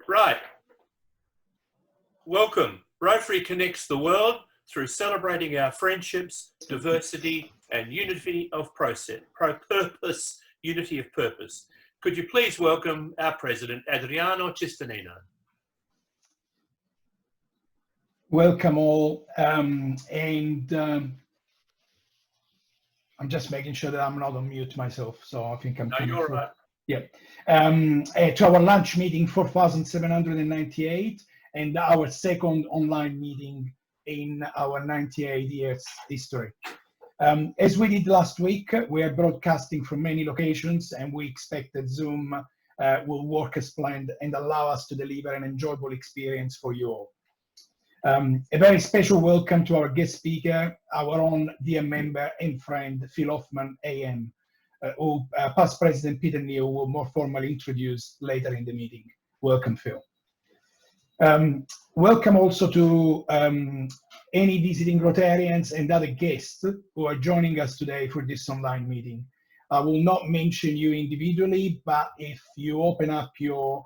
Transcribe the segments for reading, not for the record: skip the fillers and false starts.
Right. Welcome. Rotary connects the world through celebrating our friendships, diversity, and unity of purpose. Could you please welcome our president, Adriano Cistanino? Welcome all, I'm just making sure that I'm not on mute myself, so I think I'm No, coming you're through. right. Yeah. To our lunch meeting 4798 and our second online meeting in our 98 years history. As we did last week, we are broadcasting from many locations, and we expect that Zoom will work as planned and allow us to deliver an enjoyable experience for you all. A very special welcome to our guest speaker, our own dear member and friend, Phil Hoffman, AM, who past President Peter Neal will more formally introduce later in the meeting. Welcome, Phil. Welcome also to any visiting Rotarians and other guests who are joining us today for this online meeting. I will not mention you individually, but if you open up your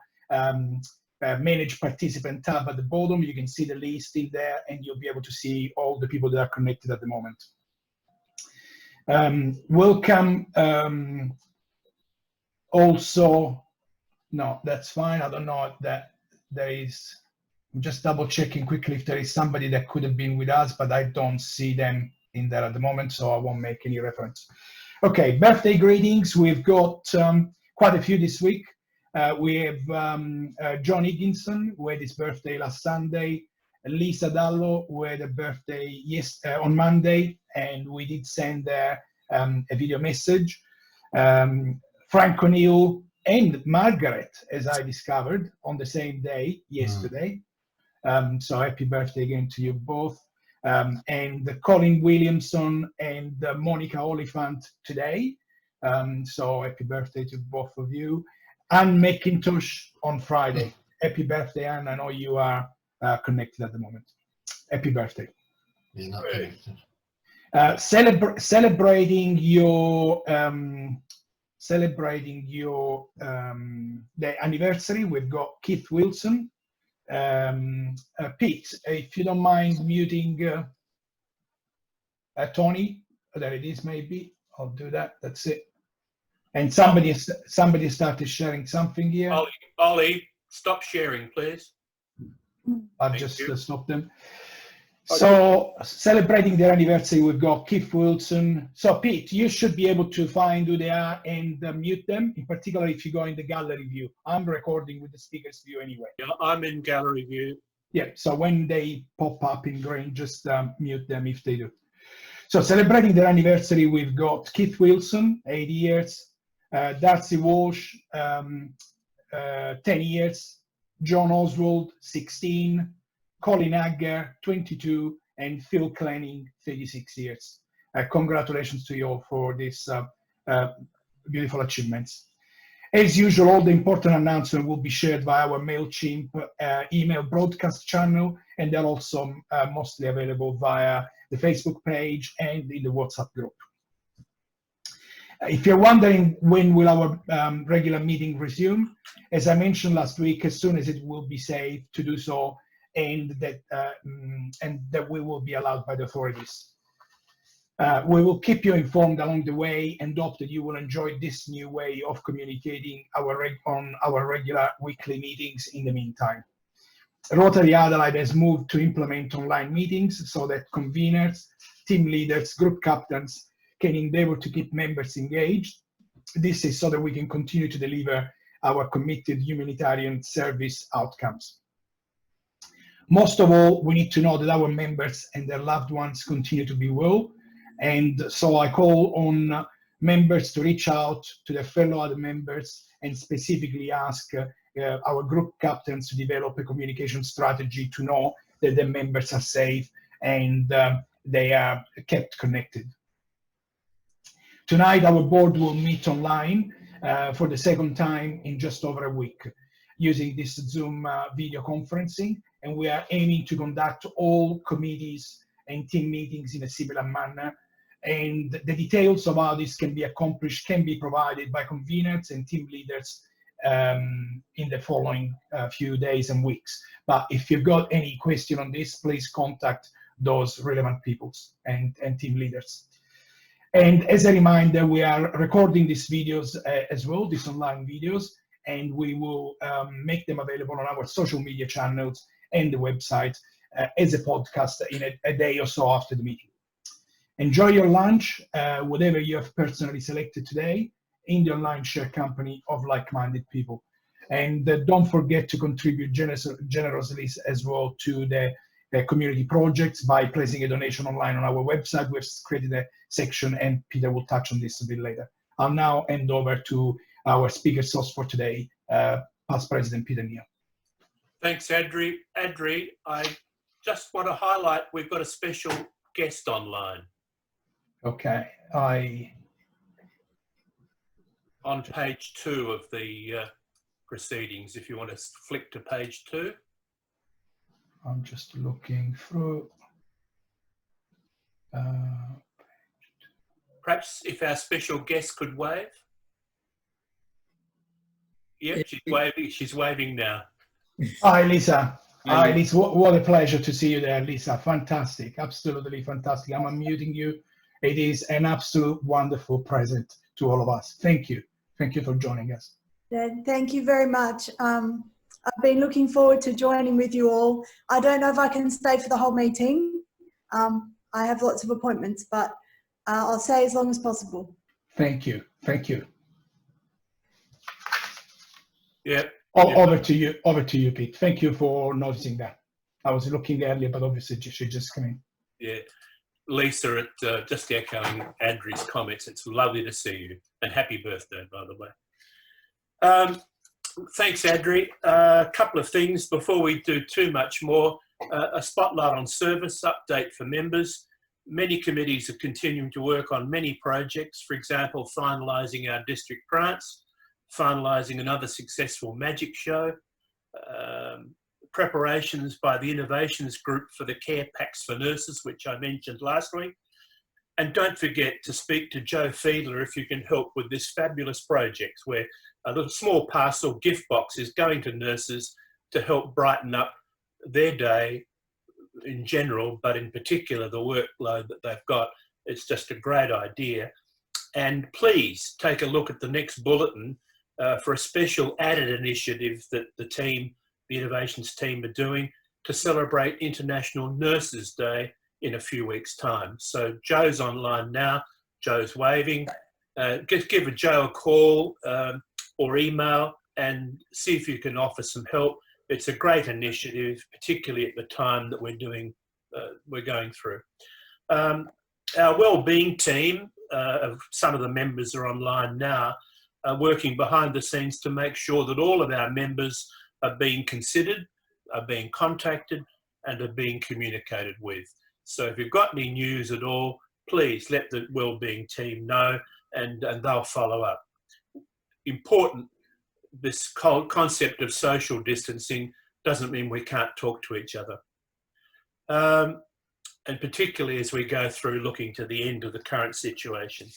manage participant tab at the bottom, you can see the list in there and you'll be able to see all the people that are connected at the moment. Welcome also, no, that's fine. I don't know that there is, I'm just double checking quickly if there is somebody that could have been with us, but I don't see them in there at the moment, so I won't make any reference. Okay, birthday greetings. We've got quite a few this week. We have John Higginson, who had his birthday last Sunday, Lisa Dallo, who had a birthday on Monday, and we did send a video message. Frank O'Neill and Margaret, as I discovered, on the same day yesterday. So happy birthday again to you both. And Colin Williamson and Monica Oliphant today. So happy birthday to both of you. Anne McIntosh on Friday. Happy birthday, Anne. I know you are connected at the moment. Happy birthday. You're not connected. Celebrating your the anniversary, we've got Keith Wilson. Pete, if you don't mind muting Tony, there it is, maybe. I'll do that. That's it. And somebody started sharing something here. Ollie, stop sharing, please. I've just stopped them. So celebrating their anniversary, we've got Keith Wilson. So Pete, you should be able to find who they are and mute them, in particular if you go in the gallery view. I'm recording with the speaker's view anyway. Yeah, I'm in gallery view. Yeah, so when they pop up in green, just mute them if they do. So celebrating their anniversary, we've got Keith Wilson, 80 years, Darcy Walsh, 10 years, John Oswald, 16, Colin Agger, 22, and Phil Clenning, 36 years. Congratulations to you all for these beautiful achievements. As usual, all the important announcements will be shared by our MailChimp email broadcast channel, and they're also mostly available via the Facebook page and in the WhatsApp group. If you're wondering when will our regular meeting resume, as I mentioned last week, as soon as it will be safe to do so, and that we will be allowed by the authorities. We will keep you informed along the way and hope that you will enjoy this new way of communicating on our regular weekly meetings in the meantime. Rotary Adelaide has moved to implement online meetings so that conveners, team leaders, group captains can endeavor to keep members engaged. This is so that we can continue to deliver our committed humanitarian service outcomes. Most of all, we need to know that our members and their loved ones continue to be well. And so I call on members to reach out to their fellow other members and specifically ask our group captains to develop a communication strategy to know that their members are safe and they are kept connected. Tonight, our board will meet online for the second time in just over a week using this Zoom video conferencing, and we are aiming to conduct all committees and team meetings in a similar manner. And the details of how this can be accomplished can be provided by conveners and team leaders in the following few days and weeks. But if you've got any question on this, please contact those relevant peoples and team leaders. And as a reminder, we are recording these videos as well, these online videos, and we will make them available on our social media channels and the website as a podcast in a day or so after the meeting. Enjoy your lunch, whatever you have personally selected today, in the online share company of like-minded people. And don't forget to contribute generously as well to the community projects by placing a donation online on our website. We've created a section, and Peter will touch on this a bit later. I'll now hand over to our speaker source for today, Past President Peter Neal. Thanks, Adri. Adri, I just want to highlight we've got a special guest online. Okay, on page 2 of the proceedings, if you want to flick to page 2. I'm just looking through. Perhaps if our special guest could wave. Yep, she's waving now. Hi, Lisa. Hi, Lisa. What a pleasure to see you there, Lisa. Fantastic. Absolutely fantastic. I'm unmuting you. It is an absolute wonderful present to all of us. Thank you. Thank you for joining us. Thank you very much. I've been looking forward to joining with you all. I don't know if I can stay for the whole meeting. I have lots of appointments, but I'll stay as long as possible. Thank you. Thank you. Yeah. Over to you, Pete. Thank you for noticing that. I was looking earlier, but obviously she just came in. Yeah. Lisa, just echoing Adri's comments, it's lovely to see you, and happy birthday, by the way. Thanks, Adri. A couple of things before we do too much more. A spotlight on service update for members. Many committees are continuing to work on many projects, for example, finalising our district grants, finalising another successful magic show, preparations by the innovations group for the care packs for nurses, which I mentioned last week. And don't forget to speak to Joe Fiedler if you can help with this fabulous project where a little small parcel gift box is going to nurses to help brighten up their day in general, but in particular the workload that they've got. It's just a great idea. And please take a look at the next bulletin for a special added initiative that the innovations team are doing to celebrate International Nurses Day in a few weeks' time. So Joe's online now. Joe's waving. Just give Joe a call or email and see if you can offer some help. It's a great initiative, particularly at the time that we're going through. Our wellbeing team, some of the members are online now, are working behind the scenes to make sure that all of our members are being considered, are being contacted, and are being communicated with. So if you've got any news at all, please let the wellbeing team know and they'll follow up. Important, this concept of social distancing doesn't mean we can't talk to each other. And particularly as we go through looking to the end of the current situation.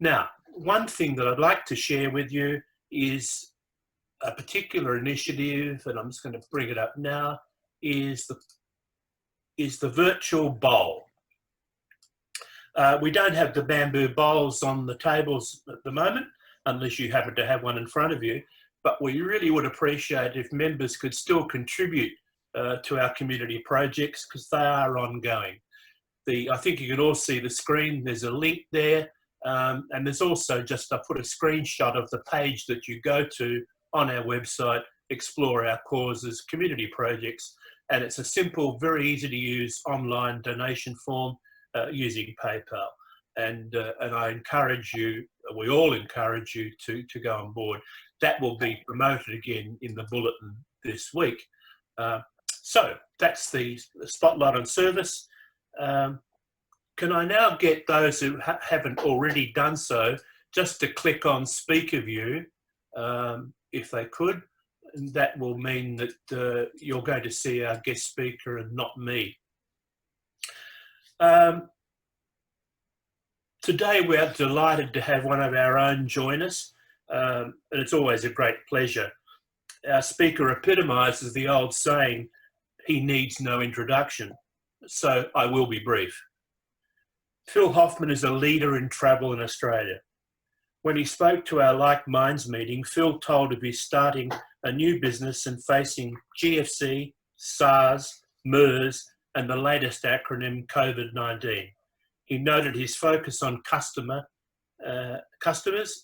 Now, one thing that I'd like to share with you is a particular initiative, and I'm just going to bring it up now, is the virtual bowl. We don't have the bamboo bowls on the tables at the moment, unless you happen to have one in front of you, but we really would appreciate if members could still contribute to our community projects because they are ongoing. I think you can all see the screen, there's a link there, and there's also I put a screenshot of the page that you go to on our website, Explore Our Causes Community Projects, and it's a simple, very easy to use online donation form using PayPal. And I encourage you, we all encourage you to go on board. That will be promoted again in the bulletin this week. So that's the spotlight on service. Can I now get those who haven't already done so just to click on Speaker View, if they could? And that will mean that you're going to see our guest speaker and not me. Today we are delighted to have one of our own join us. and it's always a great pleasure. Our speaker epitomises the old saying, he needs no introduction, so I will be brief. Phil Hoffman is a leader in travel in Australia. When he spoke to our Like Minds meeting, Phil told of his starting a new business and facing GFC, SARS, MERS, and the latest acronym COVID-19. He noted his focus on customers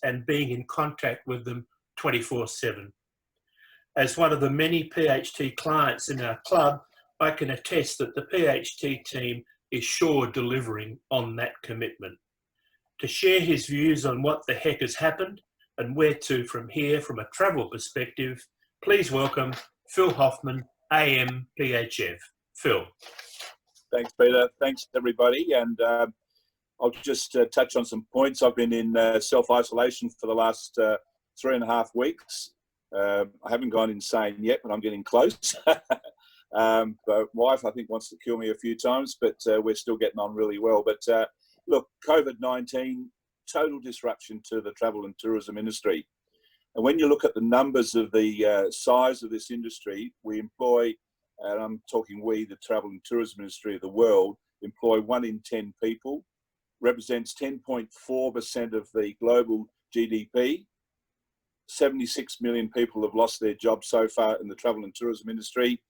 and being in contact with them 24/7. As one of the many PHT clients in our club, I can attest that the PHT team is sure delivering on that commitment. To share his views on what the heck has happened and where to from here from a travel perspective, please welcome Phil Hoffman, AM PHF. Phil. Thanks, Peter. Thanks, everybody. And I'll just touch on some points. I've been in self-isolation for the last 3.5 weeks. I haven't gone insane yet, but I'm getting close. But wife, I think, wants to kill me a few times, but we're still getting on really well. But look, COVID-19, total disruption to the travel and tourism industry. And when you look at the numbers of the size of this industry, we employ, and I'm talking we, the travel and tourism industry of the world, employ 1 in 10 people, represents 10.4% of the global GDP. 76 million people have lost their jobs so far in the travel and tourism industry,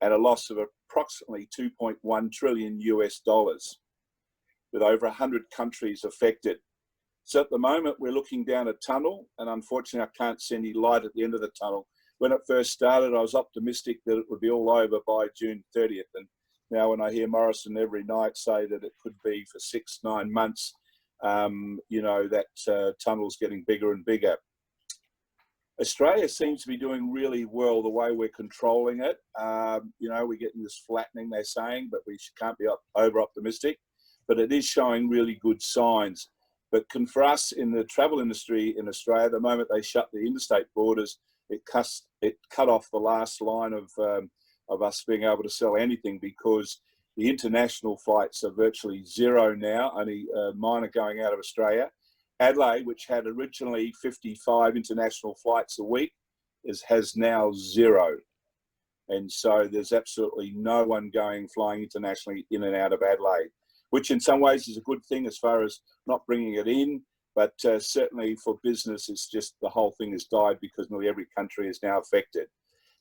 and a loss of approximately $2.1 trillion US, with over 100 countries affected. So at the moment, we're looking down a tunnel, and unfortunately, I can't see any light at the end of the tunnel. When it first started, I was optimistic that it would be all over by June 30th. And now when I hear Morrison every night say that it could be for 6-9 months, you know, that tunnel's getting bigger and bigger. Australia seems to be doing really well the way we're controlling it. You know, we're getting this flattening, they're saying, but we can't be over-optimistic. But it is showing really good signs. But for us in the travel industry in Australia, the moment they shut the interstate borders, it cut off the last line of us being able to sell anything, because the international flights are virtually zero now, only mine are going out of Australia. Adelaide, which had originally 55 international flights a week, has now 0. And so there's absolutely no one flying internationally in and out of Adelaide, which in some ways is a good thing as far as not bringing it in. But certainly for business, it's just the whole thing has died because nearly every country is now affected.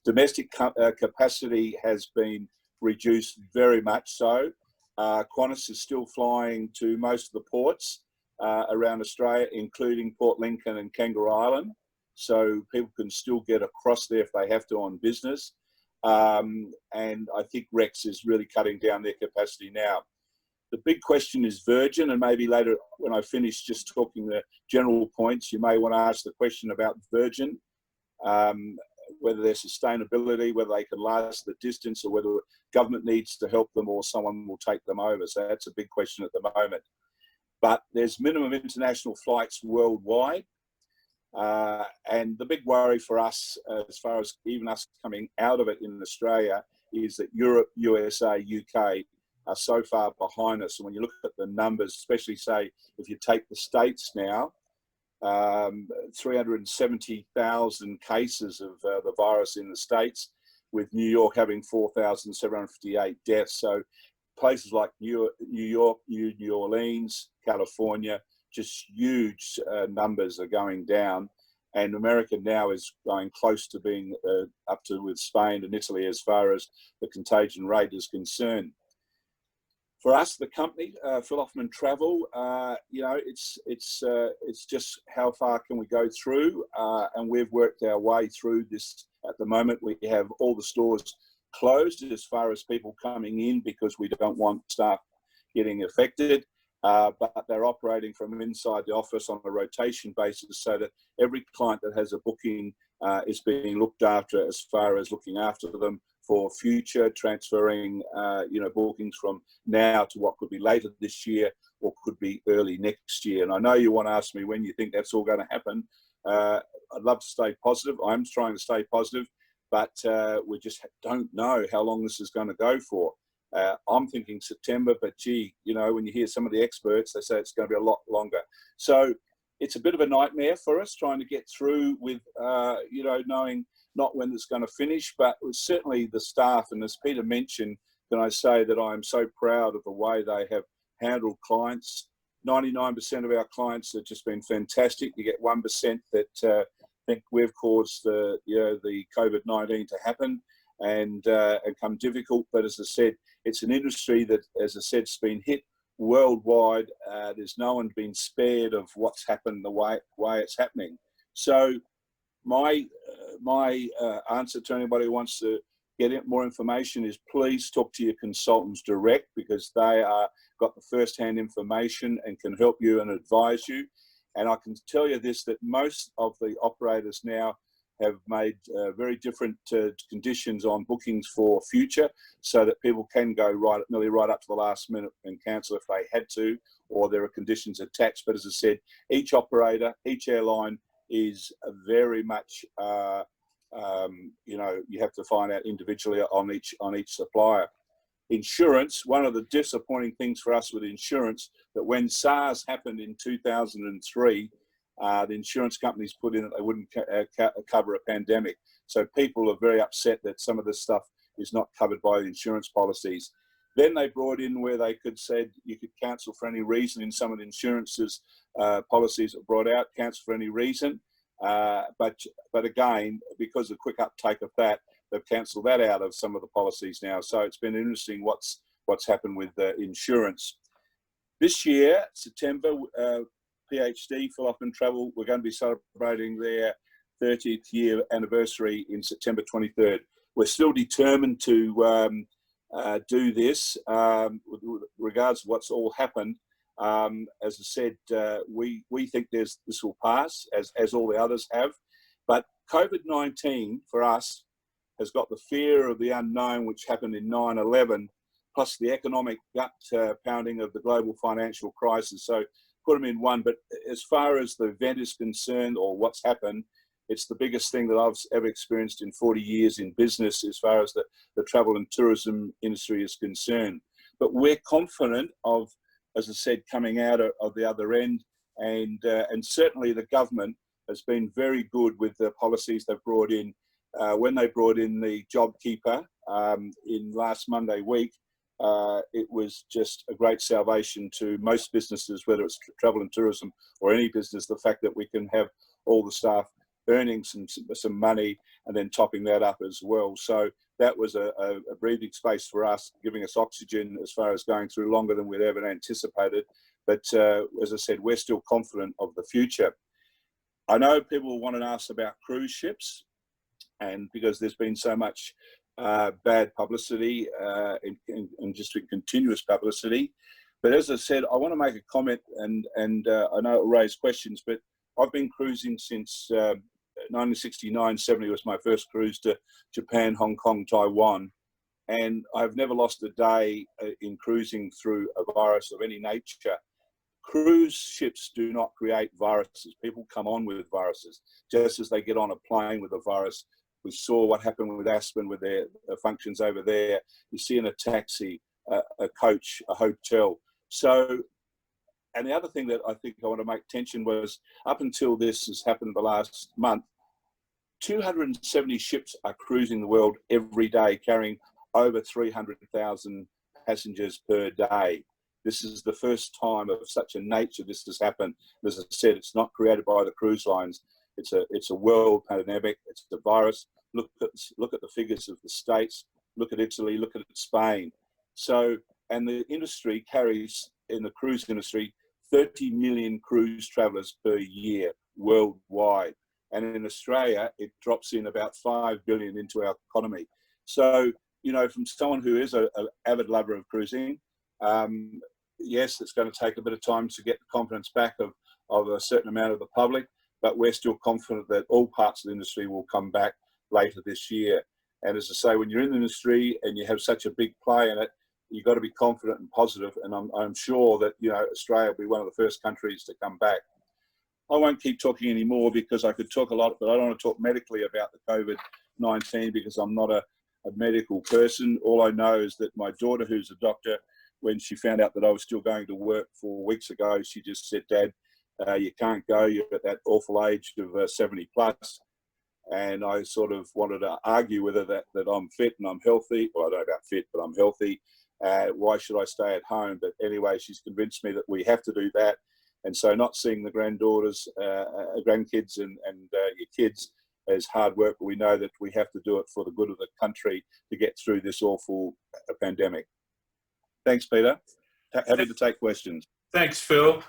Domestic capacity has been reduced very much so. Qantas is still flying to most of the ports around Australia, including Port Lincoln and Kangaroo Island. So people can still get across there if they have to on business. And I think Rex is really cutting down their capacity now. The big question is Virgin, and maybe later when I finish just talking the general points, you may want to ask the question about Virgin, whether their sustainability, whether they can last the distance, or whether government needs to help them or someone will take them over. So that's a big question at the moment. But there's minimum international flights worldwide. And the big worry for us, as far as even us coming out of it in Australia, is that Europe, USA, UK are so far behind us. And when you look at the numbers, especially say, if you take the States now, 370,000 cases of the virus in the States, with New York having 4,758 deaths. So places like New York, New Orleans, California, just huge numbers are going down. And America now is going close to being up to with Spain and Italy as far as the contagion rate is concerned. For us, the company, Phil Hoffman Travel, you know, it's just how far can we go through, and we've worked our way through this. At the moment, we have all the stores closed as far as people coming in because we don't want staff getting affected, but they're operating from inside the office on a rotation basis so that every client that has a booking is being looked after as far as looking after them for future, transferring, you know, bookings from now to what could be later this year or could be early next year. And I know you want to ask me when you think that's all going to happen. I'd love to stay positive. I'm trying to stay positive, but we just don't know how long this is going to go for. I'm thinking September, but gee, you know, when you hear some of the experts, they say it's going to be a lot longer. So it's a bit of a nightmare for us trying to get through with, you know, knowing not when it's going to finish, but certainly the staff, and as Peter mentioned, can I say that I am so proud of the way they have handled clients. 99% of our clients have just been fantastic. You get 1% that think we've caused the, you know, the COVID-19 to happen and come difficult. But as I said, it's an industry that, as I said, has been hit worldwide. There's no one been spared of what's happened the way it's happening. So my answer to anybody who wants to get more information is please talk to your consultants direct, because they are got the first-hand information and can help you and advise you. And I can tell you this, that most of the operators now have made very different conditions on bookings for future, so that people can go nearly right up to the last minute and cancel if they had to, or there are conditions attached. But as I said, each operator, each airline is very much, you know, you have to find out individually on each supplier. Insurance, one of the disappointing things for us with insurance, that when SARS happened in 2003, the insurance companies put in that they wouldn't cover a pandemic. So people are very upset that some of this stuff is not covered by the insurance policies. Then they brought in where they said you could cancel for any reason in some of the insurances policies that brought out, cancel for any reason. But again, because of the quick uptake of that, they've cancelled that out of some of the policies now. So it's been interesting what's happened with insurance. This year, September, PhD, Phil Hoffman Travel, we're going to be celebrating their 30th year anniversary in September 23rd. We're still determined to do this with regards to what's all happened. As I said, we think this will pass, as all the others have. But COVID-19 for us has got the fear of the unknown, which happened in 9/11, plus the economic gut pounding of the global financial crisis. So put them in one. But as far as the event is concerned, or what's happened, it's the biggest thing that I've ever experienced in 40 years in business as far as the travel and tourism industry is concerned. But we're confident of, as I said, coming out of the other end, and certainly the government has been very good with the policies they've brought in. When they brought in the JobKeeper in last Monday week, it was just a great salvation to most businesses, whether it's travel and tourism or any business, the fact that we can have all the staff earning some money and then topping that up as well. So that was a breathing space for us, giving us oxygen as far as going through longer than we'd ever anticipated. But as I said, we're still confident of the future. I know people want to ask about cruise ships, and because there's been so much bad publicity and just continuous publicity. But as I said, I want to make a comment, and I know it will raise questions, but I've been cruising since 1969-70 was my first cruise to Japan, Hong Kong, Taiwan. And I've never lost a day in cruising through a virus of any nature. Cruise ships do not create viruses. People come on with viruses, just as they get on a plane with a virus. We saw what happened with Aspen with their functions over there. You see in a taxi, a coach, a hotel. So, and the other thing that I think I want to make attention was, up until this has happened the last month, 270 ships are cruising the world every day, carrying over 300,000 passengers per day. This is the first time of such a nature this has happened. As I said, it's not created by the cruise lines. It's a world pandemic. It's a virus. Look at the figures of the States. Look at Italy. Look at Spain. So, and the industry carries, in the cruise industry, 30 million cruise travellers per year worldwide. And in Australia, it drops in about 5 billion into our economy. So, you know, from someone who is an avid lover of cruising, yes, it's going to take a bit of time to get the confidence back of a certain amount of the public, but we're still confident that all parts of the industry will come back later this year. And as I say, when you're in the industry and you have such a big play in it, you've got to be confident and positive. And I'm sure that, you know, Australia will be one of the first countries to come back. I won't keep talking anymore because I could talk a lot, but I don't want to talk medically about the COVID-19 because I'm not a medical person. All I know is that my daughter, who's a doctor, when she found out that I was still going to work 4 weeks ago, she just said, "Dad, you can't go, you're at that awful age of 70 plus. And I sort of wanted to argue with her that I'm fit and I'm healthy. Well, I don't know about fit, but I'm healthy. Why should I stay at home? But anyway, she's convinced me that we have to do that. And so not seeing the granddaughters, grandkids and your kids as hard work, but we know that we have to do it for the good of the country to get through this awful pandemic. Thanks, Peter. Happy to take questions. Thanks, Phil.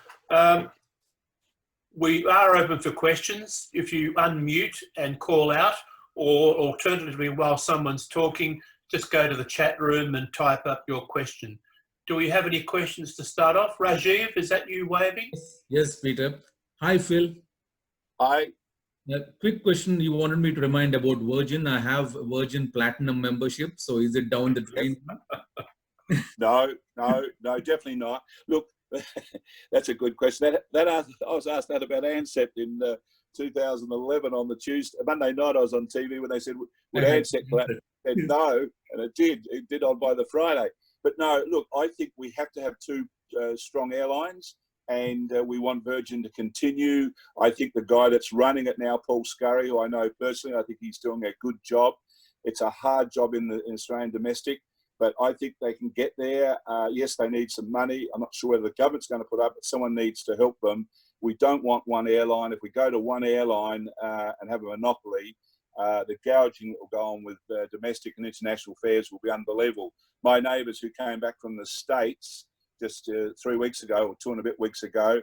We are open for questions. If you unmute and call out, or alternatively, while someone's talking, just go to the chat room and type up your question. Do we have any questions to start off? Rajiv, is that you waving? Yes, Peter. Hi, Phil. Hi. A quick question. You wanted me to remind about Virgin. I have Virgin Platinum membership. So is it down the drain? No, definitely not. Look, that's a good question. I was asked that about Ansett in 2011 on the Monday night. I was on TV when they said, would Ansett collapse? I said no, and it did. It did on by the Friday. But no, look, I think we have to have two strong airlines, and we want Virgin to continue. I think the guy that's running it now, Paul Scurry, who I know personally, I think he's doing a good job. It's a hard job in Australian domestic, but I think they can get there. Yes, they need some money. I'm not sure whether the government's going to put up, but someone needs to help them. We don't want one airline. If we go to one airline and have a monopoly, the gouging that will go on with domestic and international fares will be unbelievable. My neighbours who came back from the States just 3 weeks ago, or 2 and a bit weeks ago,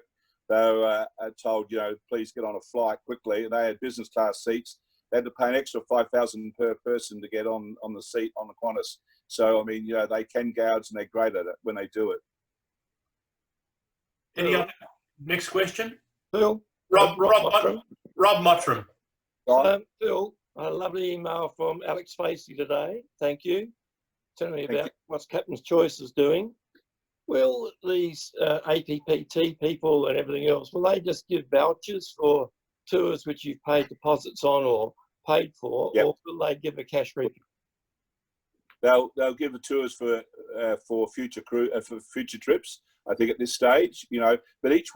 they were told, please get on a flight quickly. They had business class seats. They had to pay an extra $5,000 per person to get on the seat on the Qantas. So, I mean, they can gouge, and they're great at it when they do it. Any other? Next question? Phil. Rob Mottram. Phil, a lovely email from Alex Facey today. Thank you. Telling me about what Captain's Choice is doing. Will these APPT people and everything else, will they just give vouchers for tours which you've paid deposits on or paid for, or will they give a cash refund? They'll give the tours for future trips. I think at this stage, but each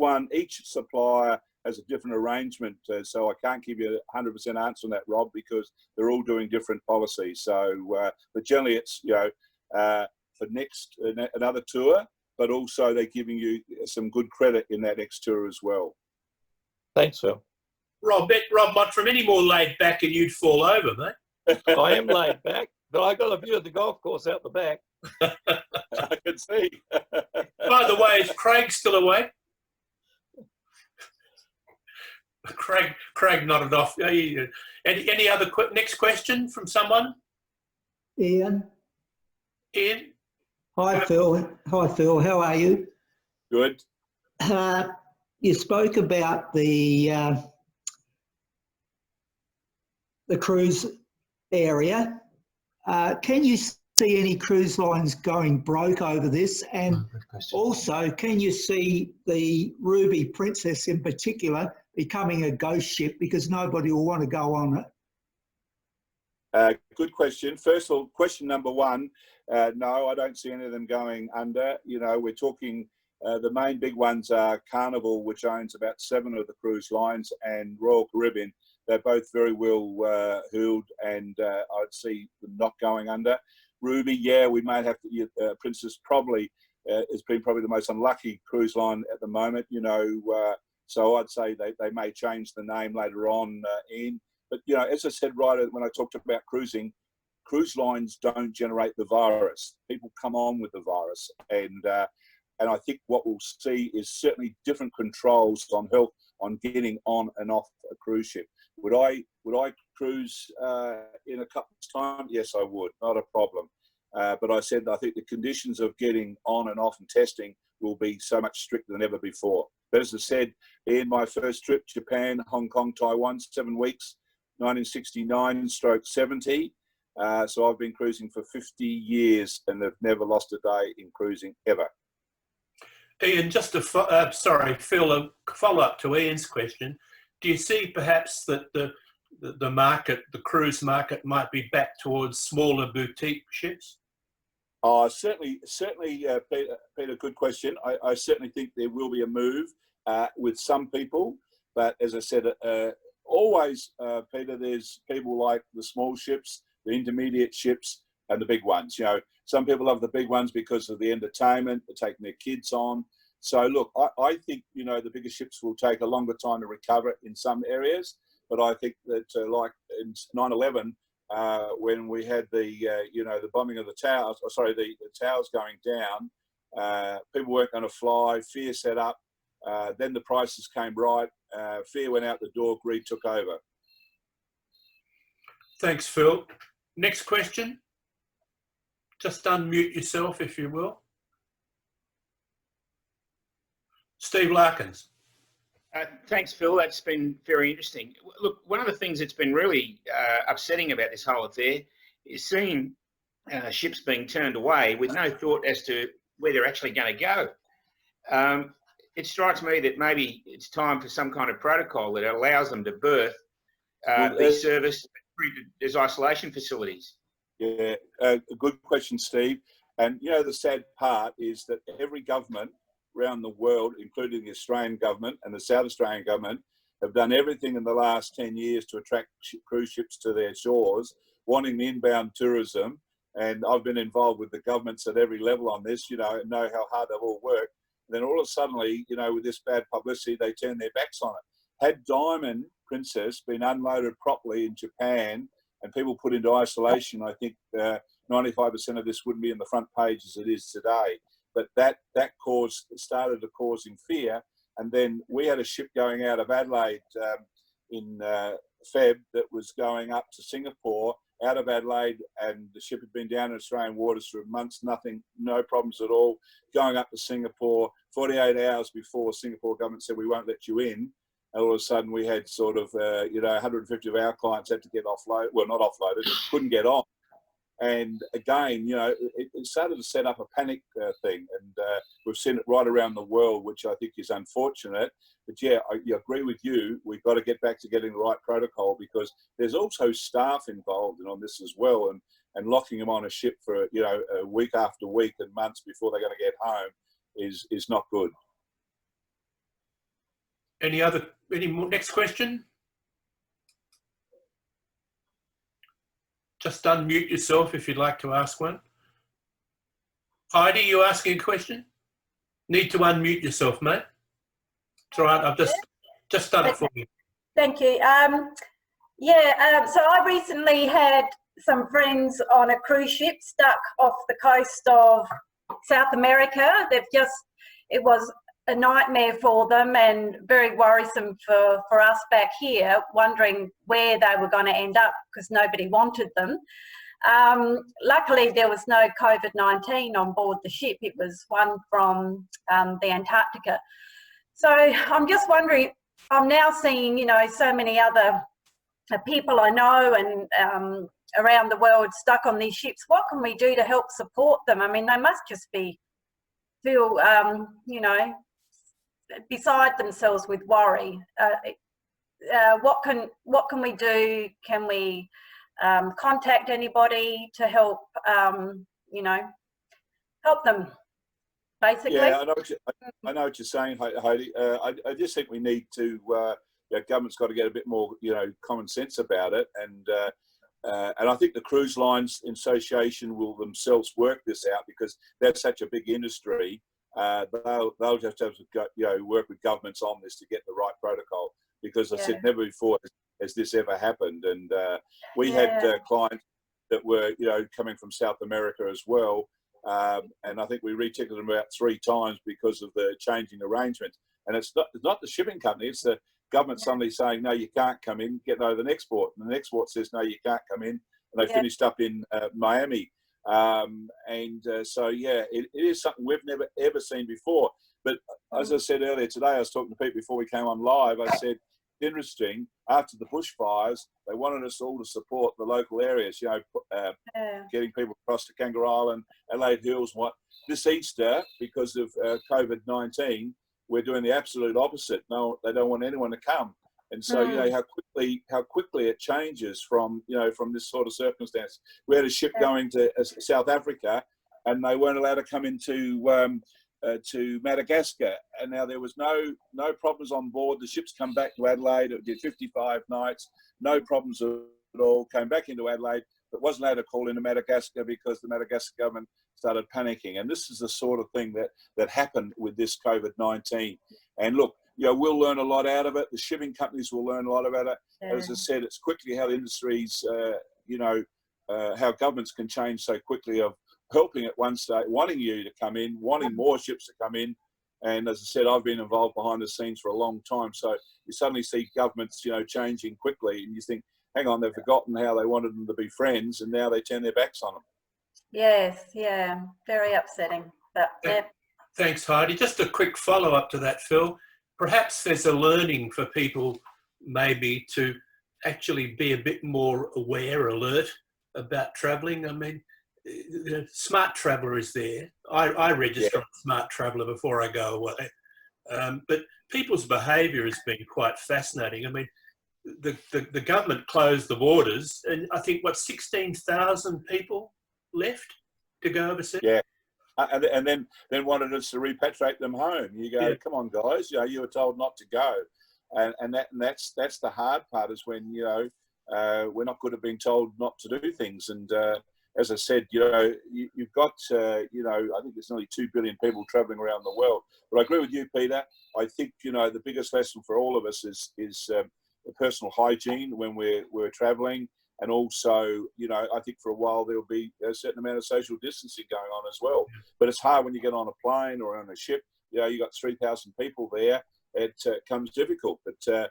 supplier has a different arrangement. So I can't give you a 100% answer on that, Rob, because they're all doing different policies. So, but generally it's for another tour, but also they're giving you some good credit in that next tour as well. Thanks, Phil. Rob Mottram, any more laid back and you'd fall over, mate. I am laid back, but I got a view of the golf course out the back. I can see. By the way, is Craig still awake? Craig nodded off. Any other next question from someone? Ian. Ian? Hi, Phil. Hi, Phil. How are you? Good. You spoke about the cruise area. Can you see any cruise lines going broke over this? And also, can you see the Ruby Princess in particular becoming a ghost ship because nobody will want to go on it? Good question. First of all, question number one, no, I don't see any of them going under. We're talking, the main big ones are Carnival, which owns about 7 of the cruise lines, and Royal Caribbean. They're both very well heeled, and I'd see them not going under. Ruby, yeah, we may have to, Princess probably has been probably the most unlucky cruise line at the moment, so I'd say they may change the name later on, Ian. But, as I said right when I talked about cruising, cruise lines don't generate the virus. People come on with the virus. And I think what we'll see is certainly different controls on health, on getting on and off a cruise ship. Would I cruise in a couple of times? Yes, I would. Not a problem. But I said I think the conditions of getting on and off and testing will be so much stricter than ever before. But as I said, in my first trip, Japan, Hong Kong, Taiwan, 7 weeks, 1969/70. So I've been cruising for 50 years and have never lost a day in cruising ever. Ian, just Phil, a follow-up to Ian's question. Do you see perhaps that the market, the cruise market, might be back towards smaller boutique ships? Certainly, Peter, good question. I certainly think there will be a move. with some people. But as I said, always, Peter, there's people like the small ships, the intermediate ships, and the big ones. You know, some people love the big ones because of the entertainment, they're taking their kids on. So look, I think, you know, the bigger ships will take a longer time to recover in some areas. But I think that like in 9/11, when we had the, you know, the bombing of the towers, the towers going down, people weren't going to fly, fear set up, then the prices came right, fear went out the door, greed took over. Thanks, Phil. Next question. Just unmute yourself, if you will. Steve Larkins. Thanks, Phil. That's been very interesting. Look, one of the things that's been really upsetting about this whole affair is seeing ships being turned away with no thought as to where they're actually going to go. It strikes me that maybe it's time for some kind of protocol that allows them to berth, be serviced, treated as isolation facilities. Yeah, a good question, Steve. And, you know, the sad part is that every government around the world, including the Australian government and the South Australian government, have done everything in the last 10 years to attract cruise ships to their shores, wanting the inbound tourism. And I've been involved with the governments at every level on this, you know how hard they've all worked. And then all of a sudden, you know, with this bad publicity, they turn their backs on it. Had Diamond Princess been unloaded properly in Japan and people put into isolation, I think 95% of this wouldn't be in the front page as it is today. But that started to causing fear. And then we had a ship going out of Adelaide in Feb that was going up to Singapore, out of Adelaide, and the ship had been down in Australian waters for months, no problems at all, going up to Singapore. 48 hours before Singapore government said we won't let you in, and all of a sudden we had sort of, you know, 150 of our clients had to get offloaded, well, not offloaded, couldn't get on. And again, you know, it started to set up a panic thing, and we've seen it right around the world, which I think is unfortunate. But yeah, I agree with you. We've got to get back to getting the right protocol, because there's also staff involved on this as well, and locking them on a ship for, you know, week after week and months before they're going to get home is not good. Any more? Next question? Just unmute yourself if you'd like to ask one. Heidi, you asking a question? Need to unmute yourself, mate. It's all right, I've just done it for you. Thank you. So I recently had some friends on a cruise ship stuck off the coast of South America. It was a nightmare for them and very worrisome for us back here, wondering where they were going to end up because nobody wanted them. Luckily, there was no COVID-19 on board the ship. It was one from the Antarctica. So I'm just wondering, I'm now seeing, you know, so many other people I know and around the world stuck on these ships. What can we do to help support them? I mean, they must just feel, you know, beside themselves with worry. What can we do? Can we contact anybody to help, you know, help them, basically? Yeah, I know what you're saying, Heidi. I just think we need to, government's got to get a bit more, you know, common sense about it. And I think the Cruise Lines Association will themselves work this out, because that's such a big industry. They'll just have to, you know, work with governments on this to get the right protocol, because I said never before has this ever happened. And we had clients that were, you know, coming from South America as well, and I think we reticketed them about 3 times because of the changing arrangements. And it's not the shipping company, it's the government suddenly saying, no, you can't come in, get over the next port, and the next port says, no, you can't come in, and they finished up in Miami. So yeah, it is something we've never ever seen before. But as I said earlier today, I was talking to Pete before we came on live. I said, interesting, after the bushfires, they wanted us all to support the local areas, you know, getting people across to Kangaroo Island, Adelaide Hills, what. This Easter, because of COVID-19, we're doing the absolute opposite. No, they don't want anyone to come. And so, you know, how quickly it changes from, you know, from this sort of circumstance. We had a ship going to South Africa, and they weren't allowed to come into to Madagascar, and now there was no problems on board. The ships come back to Adelaide. It did 55 nights, no problems at all. Came back into Adelaide, but wasn't allowed to call into Madagascar because the Madagascar government started panicking. And this is the sort of thing that happened with this COVID-19. And look, we'll learn a lot out of it. The shipping companies will learn a lot about it. Yeah. As I said, it's quickly how the industries, how governments can change so quickly of helping at one stage, wanting you to come in, wanting more ships to come in. And as I said, I've been involved behind the scenes for a long time. So you suddenly see governments, changing quickly, and you think, hang on, they've forgotten how they wanted them to be friends, and now they turn their backs on them. Yes, yeah, very upsetting. But yeah. Thanks, Heidi. Just a quick follow-up to that, Phil. Perhaps there's a learning for people maybe to actually be a bit more aware, alert about travelling. I mean, Smart Traveller is there. I register on Smart Traveller before I go away. But people's behaviour has been quite fascinating. I mean, the government closed the borders, and I think, 16,000 people left to go overseas? Yeah. And then wanted us to repatriate them home. You go, come on, guys, you were told not to go. And that's the hard part, is when, we're not good at being told not to do things. And as I said, you've got, I think there's nearly 2 billion people travelling around the world. But I agree with you, Peter. I think, the biggest lesson for all of us is the personal hygiene when we're travelling. And also, I think for a while there'll be a certain amount of social distancing going on as well. But it's hard when you get on a plane or on a ship. You got 3,000 people there. It comes difficult. But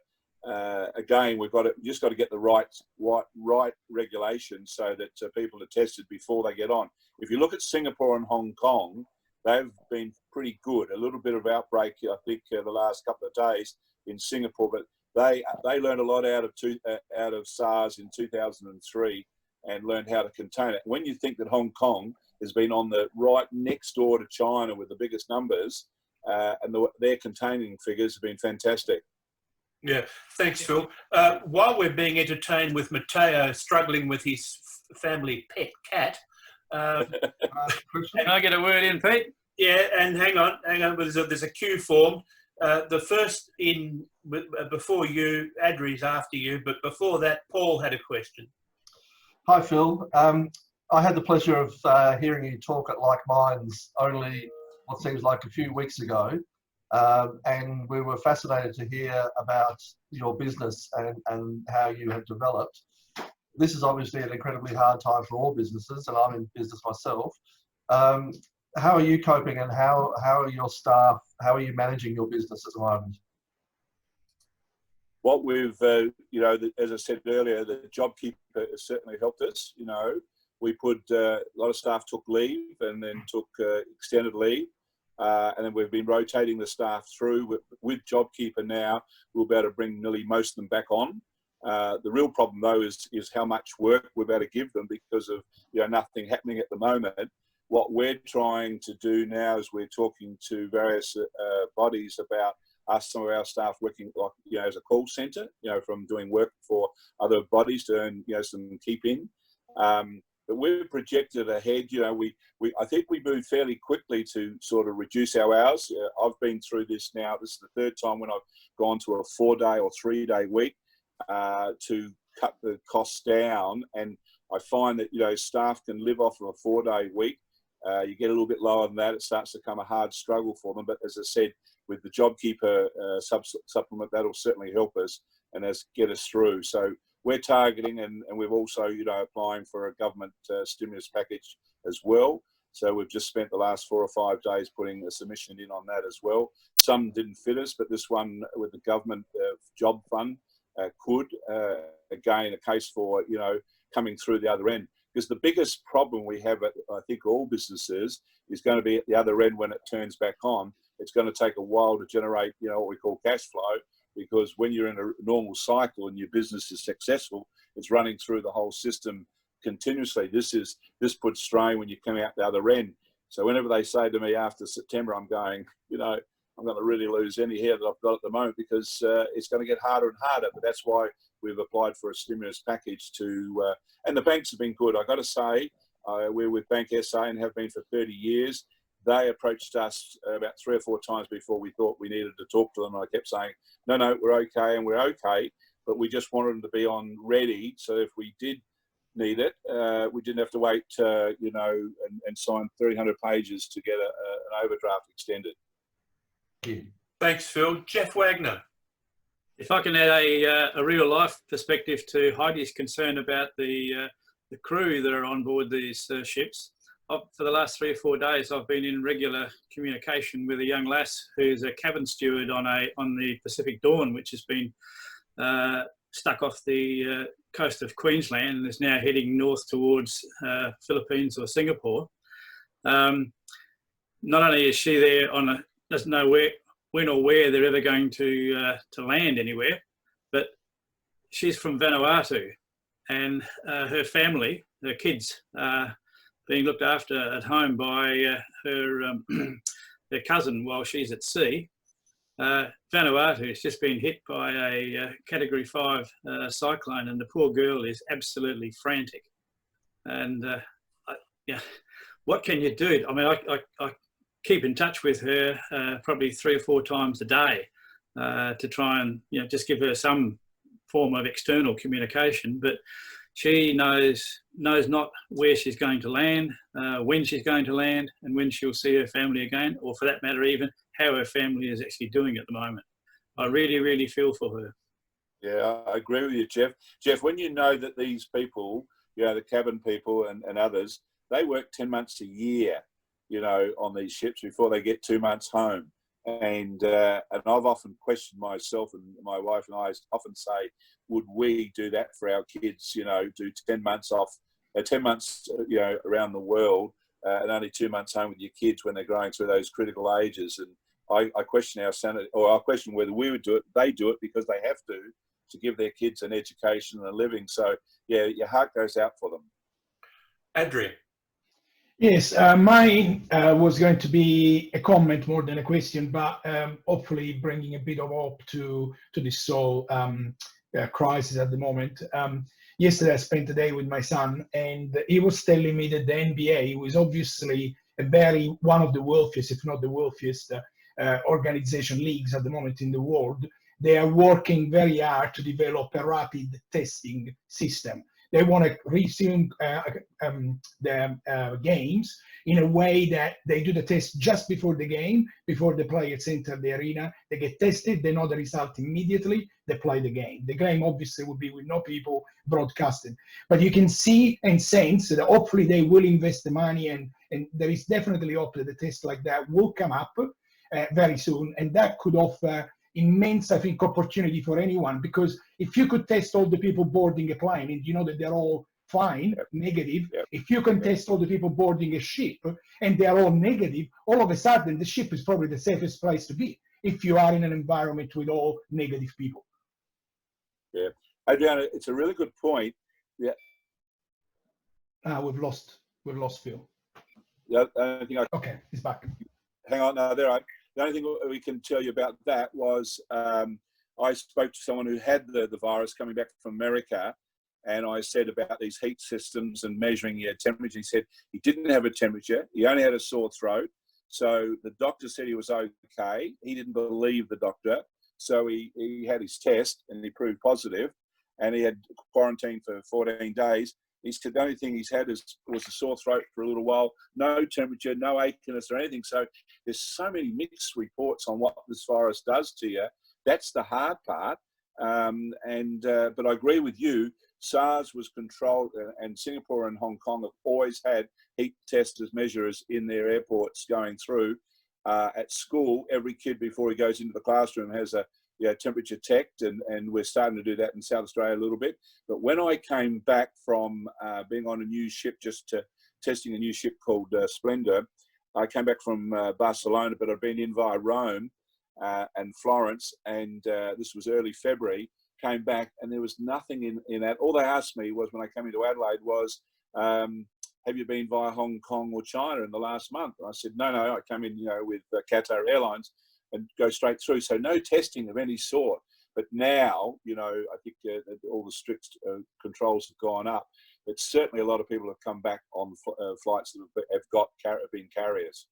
again, we've just got to get the right regulations so that people are tested before they get on. If you look at Singapore and Hong Kong, they've been pretty good. A little bit of outbreak, I think, the last couple of days in Singapore, but they learned a lot out of SARS in 2003 and learned how to contain it. When you think that Hong Kong has been on the right next door to China with the biggest numbers, and their containing figures have been fantastic. Yeah, thanks, Phil. While we're being entertained with Matteo struggling with his family pet cat, can I get a word in, Pete? Yeah, and hang on. There's a queue formed. The first in before you, Adri's after you, but before that, Paul had a question. Hi, Phil. I had the pleasure of hearing you talk at Like Minds only what seems like a few weeks ago, and we were fascinated to hear about your business and how you have developed. This is obviously an incredibly hard time for all businesses, and I'm in business myself. How are you coping, and how are your staff? How are you managing your business at the moment? What we've, as I said earlier, the JobKeeper has certainly helped us. We put a lot of staff took leave and then took extended leave, and then we've been rotating the staff through with JobKeeper. Now we'll be able to bring nearly most of them back on. The real problem, though, is how much work we're about to give them because of nothing happening at the moment. What we're trying to do now is we're talking to various bodies about some of our staff working as a call centre, from doing work for other bodies to earn some keep in. But we're projected ahead. I think we moved fairly quickly to sort of reduce our hours. I've been through this now. This is the third time when I've gone to a 4-day or 3-day week to cut the costs down. And I find that staff can live off of a 4-day week. You get a little bit lower than that, it starts to become a hard struggle for them. But as I said, with the JobKeeper supplement, that'll certainly help us and get us through. So we're targeting, and we've also, applying for a government stimulus package as well. So we've just spent the last 4 or 5 days putting a submission in on that as well. Some didn't fit us, but this one with the government job fund could. Again, a case for, coming through the other end. Because the biggest problem we have at, I think, all businesses is going to be at the other end when it turns back on. It's going to take a while to generate, what we call cash flow, because when you're in a normal cycle and your business is successful, it's running through the whole system continuously. This puts strain when you come out the other end. So whenever they say to me after September, I'm going, I'm going to really lose any hair that I've got at the moment because it's going to get harder and harder. But that's why we've applied for a stimulus package to, and the banks have been good. I've got to say, we're with Bank SA and have been for 30 years. they approached us about 3 or 4 times before we thought we needed to talk to them. And I kept saying, no, we're okay, and we're okay, but we just wanted them to be on ready, so if we did need it, we didn't have to wait, and sign 300 pages to get an overdraft extended. Thanks, Phil. Jeff Wagner. If I can add a real life perspective to Heidi's concern about the crew that are on board these ships. For the last 3 or 4 days, I've been in regular communication with a young lass who's a cabin steward on the Pacific Dawn, which has been stuck off the coast of Queensland and is now heading north towards Philippines or Singapore. Not only is she there doesn't know when or where they're ever going to land anywhere, but she's from Vanuatu, and her family, her kids, being looked after at home by her cousin while she's at sea. Vanuatu has just been hit by a Category 5 cyclone, and the poor girl is absolutely frantic. And what can you do? I mean, I keep in touch with her probably 3 or 4 times a day to try and just give her some form of external communication, but she knows not where she's going to land, when she's going to land, and when she'll see her family again, or for that matter, even how her family is actually doing at the moment. I really, really feel for her. Yeah, I agree with you, Jeff. Jeff, when you know that these people, the cabin people and others, they work 10 months a year, on these ships before they get 2 months home. And I've often questioned myself, and my wife and I often say, would we do that for our kids, do 10 months off, 10 months, around the world, and only 2 months home with your kids when they're growing through those critical ages. And I question our sanity, or I question whether we would do it. They do it because they have to give their kids an education and a living. So, yeah, your heart goes out for them. Andrew. Yes, mine was going to be a comment more than a question, but hopefully bringing a bit of hope to this whole crisis at the moment. Yesterday I spent a day with my son, and he was telling me that the NBA, who is obviously one of the wealthiest, if not the wealthiest, organization leagues at the moment in the world, they are working very hard to develop a rapid testing system. They want to resume the games in a way that they do the test just before the game, before the players enter the arena. They get tested, they know the result immediately, they play the game. The game obviously will be with no people broadcasting. But you can see and sense that hopefully they will invest the money, and there is definitely hope that the test like that will come up very soon, and that could offer immense, I think, opportunity for anyone, because if you could test all the people boarding a plane and you know that they're all fine, negative, if you can test all the people boarding a ship and they're all negative, all of a sudden the ship is probably the safest place to be if you are in an environment with all negative people. Yeah, Adriana, it's a really good point. Yeah. We've lost Phil. Yeah, I think okay, he's back. Hang on, no, there I. The only thing we can tell you about that was I spoke to someone who had the virus coming back from America, and I said about these heat systems and measuring your temperature. He said he didn't have a temperature, he only had a sore throat. So the doctor said he was okay. He didn't believe the doctor, so he had his test and he proved positive, and he had quarantined for 14 days. He said the only thing he's had was a sore throat for a little while, no temperature, no achiness or anything. So there's so many mixed reports on what this virus does to you. That's the hard part. But I agree with you. SARS was controlled, and Singapore and Hong Kong have always had heat testers, measurers in their airports going through. At school, every kid before he goes into the classroom has a temperature checked, and we're starting to do that in South Australia a little bit. But when I came back from being on a new ship, testing a new ship called Splendor, I came back from Barcelona, but I'd been in via Rome and Florence, and this was early February, came back, and there was nothing in that. All they asked me was, when I came into Adelaide, was, have you been via Hong Kong or China in the last month? And I said, no, I came in, with Qatar Airlines, and go straight through. So no testing of any sort. But now, I think all the strict controls have gone up. But certainly a lot of people have come back on flights that have been carriers.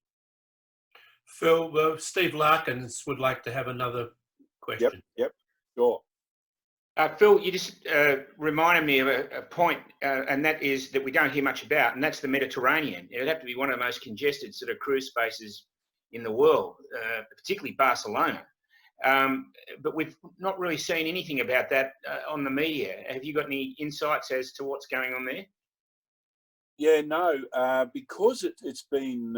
Phil, Steve Larkins would like to have another question. Yep, sure. Phil, you just reminded me of a point, and that is that we don't hear much about, and that's the Mediterranean. It would have to be one of the most congested sort of cruise spaces in the world, particularly Barcelona. But we've not really seen anything about that on the media. Have you got any insights as to what's going on there? Yeah, no, because it's been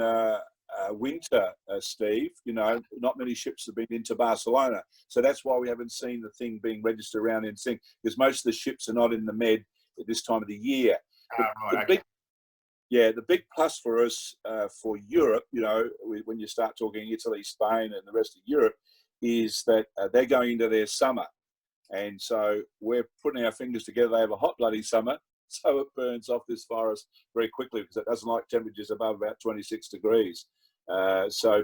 winter, Steve, you know, not many ships have been into Barcelona. So that's why we haven't seen the thing being registered around in sync, because most of the ships are not in the Med at this time of the year. The big plus for us for Europe, you know, when you start talking Italy, Spain and the rest of Europe, is that they're going into their summer. And so we're putting our fingers together. They have a hot bloody summer. So it burns off this virus very quickly because it doesn't like temperatures above about 26 degrees. So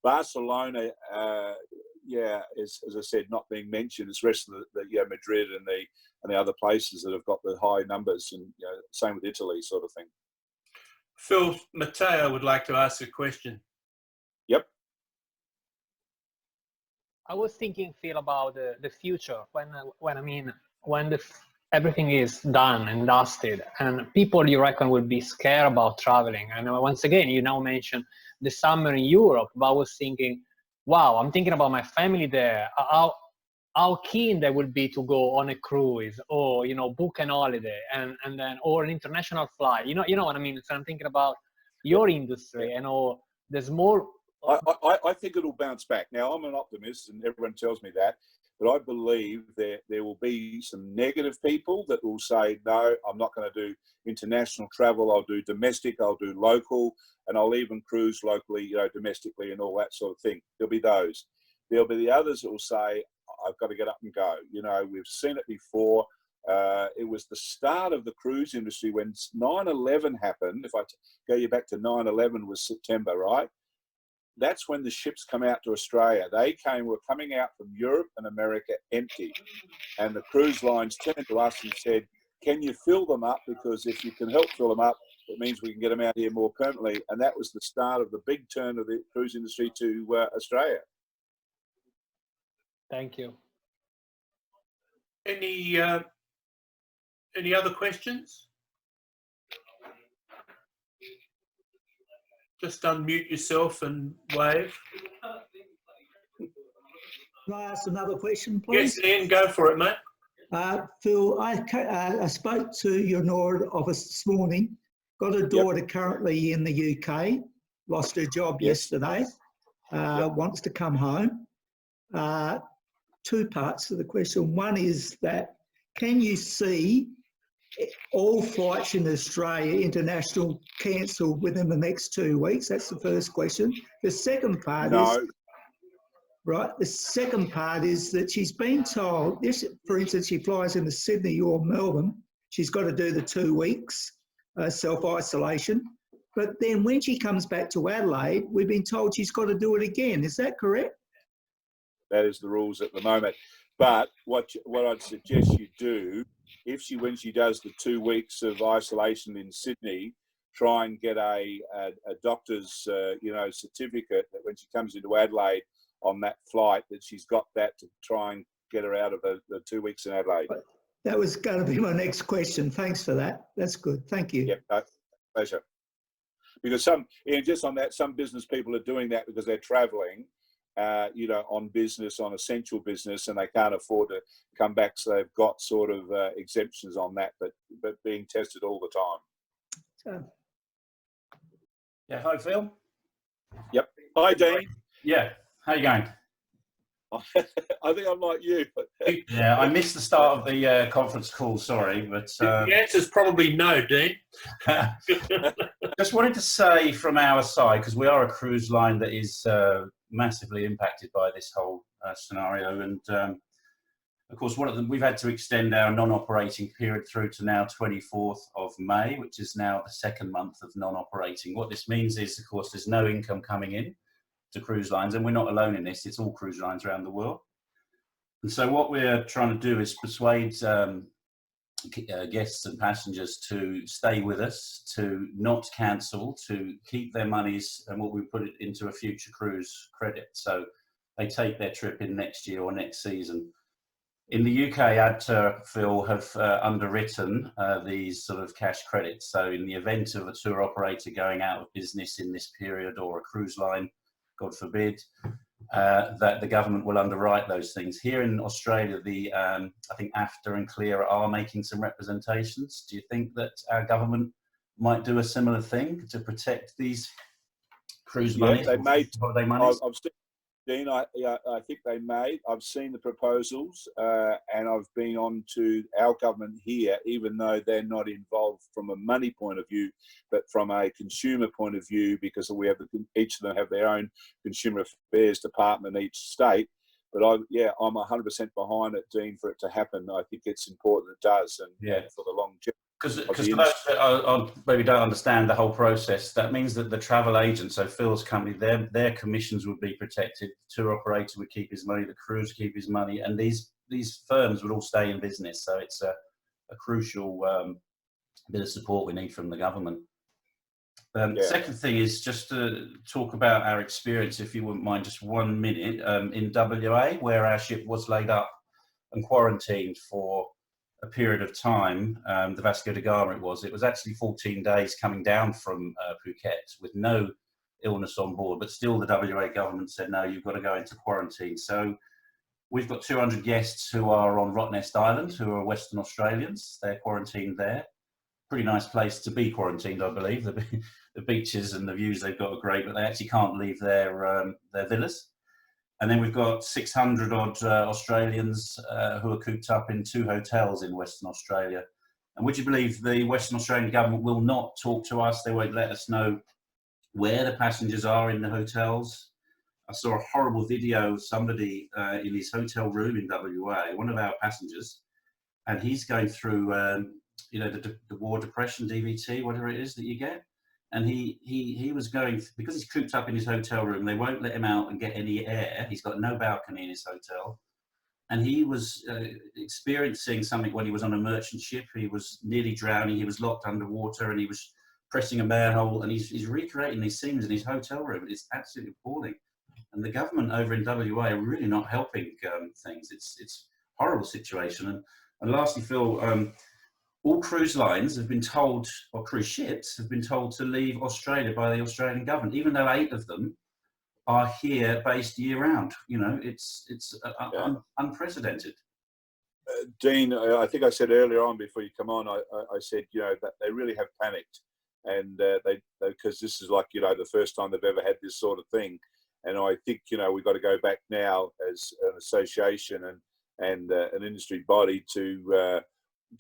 Barcelona, as I said, not being mentioned. It's the rest of the Madrid and the other places that have got the high numbers, and you know, same with Italy, sort of thing. Phil, Matteo would like to ask a question. Yep. I was thinking, Phil, about the future when everything is done and dusted, and people, you reckon, will be scared about traveling. And once again, you now mentioned the summer in Europe, but I was thinking, wow, I'm thinking about my family there. How keen they would be to go on a cruise, or book an holiday and then, or an international flight. You know what I mean? So I'm thinking about your industry, and there's more. I think it'll bounce back. Now, I'm an optimist, and everyone tells me that, but I believe there will be some negative people that will say, no, I'm not going to do international travel. I'll do domestic, I'll do local, and I'll even cruise locally, domestically and all that sort of thing. There'll be those. There'll be the others that will say, I've got to get up and go. We've seen it before. It was the start of the cruise industry when 9/11 happened. If I go you back to 9/11 was September, right? That's when the ships come out to Australia. Were coming out from Europe and America empty. And the cruise lines turned to us and said, can you fill them up? Because if you can help fill them up, it means we can get them out here more permanently. And that was the start of the big turn of the cruise industry to Australia. Thank you. Any other questions? Just unmute yourself and wave. Can I ask another question, please? Yes, Ian, go for it, mate. Phil, I spoke to your Nord office this morning. Got a daughter currently in the UK, lost her job yesterday, wants to come home. Two parts to the question. One is that, can you see all flights in Australia, international, cancelled within the next 2 weeks? That's the first question. The second part is, right, the second part is that she's been told, this, for instance, she flies into Sydney or Melbourne, she's got to do the 2 weeks self-isolation. But then when she comes back to Adelaide, we've been told she's got to do it again. Is that correct? That is the rules at the moment. But what I'd suggest you do, when she does the 2 weeks of isolation in Sydney, try and get a doctor's certificate that when she comes into Adelaide on that flight, that she's got that to try and get her out of the 2 weeks in Adelaide. That was going to be my next question. Thanks for that. That's good. Thank you. Yep, pleasure. Because just on that, some business people are doing that because they're travelling, on business, on essential business, and they can't afford to come back, so they've got sort of exemptions on that, but being tested all the time. Yeah, hi Phil. Yep. Hi Dean. Yeah, how you going? I think I'm like you. Yeah, I missed the start of the conference call, sorry, but the answer's probably no, Dean. Just wanted to say from our side, because we are a cruise line that is massively impacted by this whole scenario, and of course we've had to extend our non-operating period through to now 24th of May, which is now the second month of non-operating. What this means is, of course, there's no income coming in to cruise lines, and we're not alone in this, it's all cruise lines around the world. And so what we're trying to do is persuade guests and passengers to stay with us, to not cancel, to keep their monies, and what we put it into a future cruise credit. So they take their trip in next year or next season. In the UK, ADTA, Phil, have underwritten these sort of cash credits. So in the event of a tour operator going out of business in this period, or a cruise line, God forbid, that the government will underwrite those things. Here in Australia, I think AFTA and CLIA are making some representations. Do you think that our government might do a similar thing to protect these cruise monies? They may. Holiday monies? I've seen, Dean, I think they may. I've seen the proposals, and I've been on to our government here, even though they're not involved from a money point of view, but from a consumer point of view, because we have each of them have their own consumer affairs department in each state. But I'm 100% behind it, Dean, for it to happen. I think it's important it does, and for the longevity. Because for those that maybe don't understand the whole process, that means that the travel agent, so Phil's company, their commissions would be protected. The tour operator would keep his money, the cruise would keep his money, and these firms would all stay in business. So it's a crucial bit of support we need from the government. Second thing is just to talk about our experience, if you wouldn't mind, just 1 minute, in WA, where our ship was laid up and quarantined for a period of time. The Vasco da Gama it was actually 14 days coming down from Phuket with no illness on board, but still the WA government said, no, you've got to go into quarantine. So we've got 200 guests who are on Rottnest Island, who are Western Australians. They're quarantined there. Pretty nice place to be quarantined, I believe. The beaches and the views they've got are great, but they actually can't leave their villas. And then we've got 600 odd Australians who are cooped up in 2 hotels in Western Australia. And would you believe the Western Australian government will not talk to us? They won't let us know where the passengers are in the hotels. I saw a horrible video of somebody in his hotel room in WA, one of our passengers, and he's going through, the war depression, DVT, whatever it is that you get. And he was going, because he's cooped up in his hotel room, they won't let him out and get any air. He's got no balcony in his hotel. And he was experiencing something when he was on a merchant ship. He was nearly drowning. He was locked underwater and he was pressing a manhole, and he's recreating these scenes in his hotel room. It's absolutely appalling. And the government over in WA are really not helping things. It's a horrible situation. And lastly, Phil, all cruise lines have been told, or cruise ships have been told, to leave Australia by the Australian government, even though 8 of them are here based year round. It's unprecedented. Dean, I think I said earlier on before you come on, I said, that they really have panicked, and because this is like, the first time they've ever had this sort of thing. And I think, we've got to go back now as an association and an industry body to